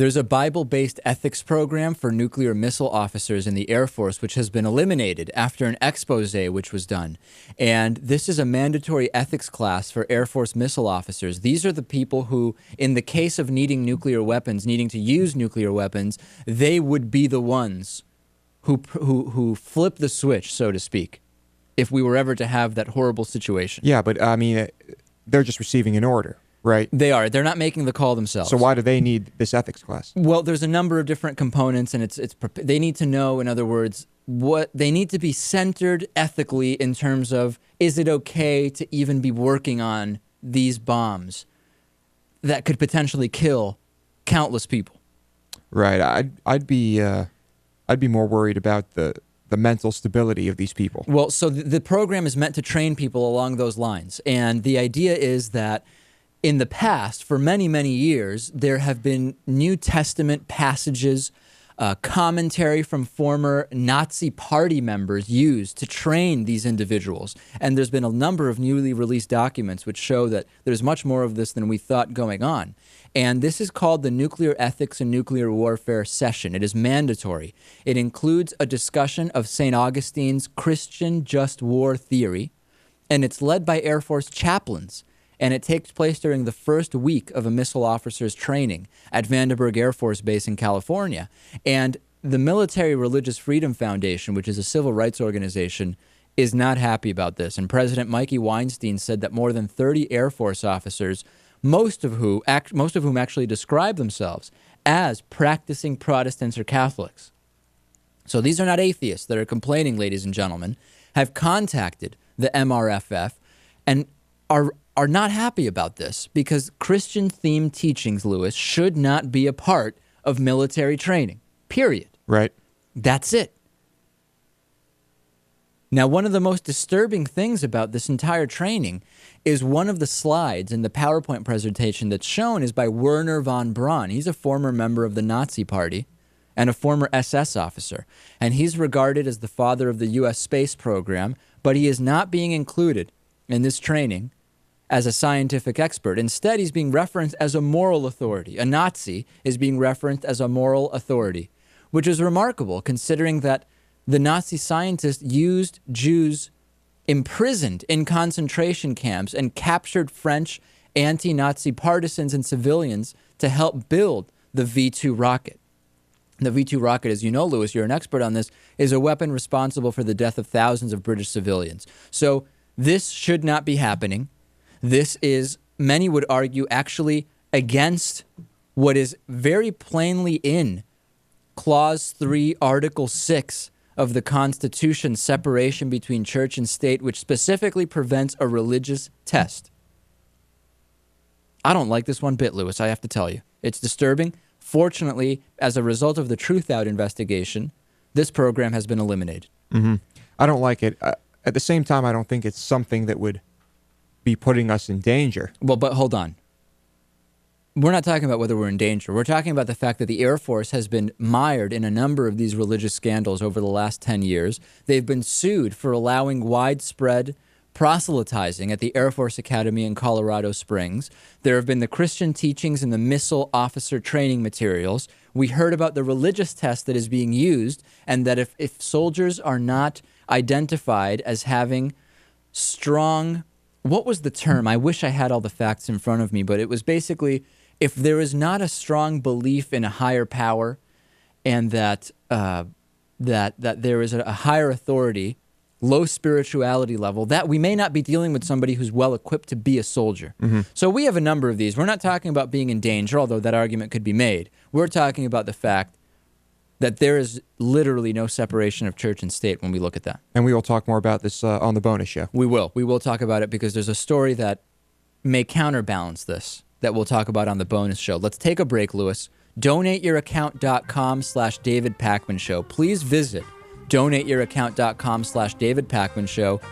There's a Bible-based ethics program for nuclear missile officers in the Air Force, which has been eliminated after an expose which was done. And this is a mandatory ethics class for Air Force missile officers. These are the people who, in the case of needing nuclear weapons, needing to use nuclear weapons, they would be the ones who flip the switch, so to speak, if we were ever to have that horrible situation. Yeah, but I mean, they're just receiving an order. Right. They are. They're not making the call themselves. So why do they need this ethics class? Well, there's a number of different components, and they need to know, in other words, what they need to be centered ethically in terms of, is it okay to even be working on these bombs that could potentially kill countless people? Right. I'd be more worried about the mental stability of these people. Well, so the program is meant to train people along those lines, and the idea is that in the past, for many, many years, there have been New Testament passages, commentary from former Nazi party members used to train these individuals. And there's been a number of newly released documents which show that there's much more of this than we thought going on. And this is called the Nuclear Ethics and Nuclear Warfare Session. It is mandatory. It includes a discussion of St. Augustine's Christian just war theory, and it's led by Air Force chaplains. And it takes place during the first week of a missile officer's training at Vandenberg Air Force Base in California. And the Military Religious Freedom Foundation, which is a civil rights organization, is not happy about this. And President Mikey Weinstein said that more than 30 Air Force officers, most of whom actually describe themselves as practicing Protestants or Catholics. So these are not atheists that are complaining, ladies and gentlemen, have contacted the MRFF and are not happy about this because Christian-themed teachings, Lewis, should not be a part of military training, period. Right. That's it. Now, one of the most disturbing things about this entire training is one of the slides in the PowerPoint presentation that's shown is by Werner von Braun. He's a former member of the Nazi Party and a former SS officer, and he's regarded as the father of the U.S. space program, but he is not being included in this training as a scientific expert. Instead, he's being referenced as a moral authority. A Nazi is being referenced as a moral authority, which is remarkable considering that the Nazi scientists used Jews imprisoned in concentration camps and captured French anti-Nazi partisans and civilians to help build the V-2 rocket. The V-2 rocket, as you know, Lewis, you're an expert on this, is a weapon responsible for the death of thousands of British civilians. So this should not be happening. This is, many would argue, actually against what is very plainly in Clause 3, Article 6 of the Constitution, separation between church and state, which specifically prevents a religious test. I don't like this one bit, Lewis, I have to tell you. It's disturbing. Fortunately, as a result of the Truth Out investigation, this program has been eliminated. Mm-hmm. I don't like it. At the same time, I don't think it's something that would be putting us in danger. Well, but hold on. We're not talking about whether we're in danger. We're talking about the fact that the Air Force has been mired in a number of these religious scandals over the last 10 years. They've been sued for allowing widespread proselytizing at the Air Force Academy in Colorado Springs. There have been the Christian teachings in the missile officer training materials. We heard about the religious test that is being used, and that if soldiers are not identified as having strong... What was the term? I wish I had all the facts in front of me, but it was basically if there is not a strong belief in a higher power and that there is a higher authority, low spirituality level, that we may not be dealing with somebody who's well equipped to be a soldier. Mm-hmm. So we have a number of these. We're not talking about being in danger, although that argument could be made. We're talking about the fact that there is literally no separation of church and state when we look at that. And we will talk more about this on the bonus show. We will. We will talk about it because there's a story that may counterbalance this that we'll talk about on the bonus show. Let's take a break, Lewis. DonateYourAccount.com/David Pakman Show. Please visit DonateYourAccount.com/David Pakman Show.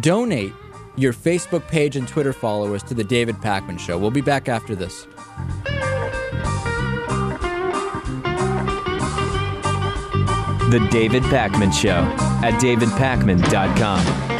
Donate your Facebook page and Twitter followers to the David Pakman Show. We'll be back after this. The David Pakman Show at davidpakman.com.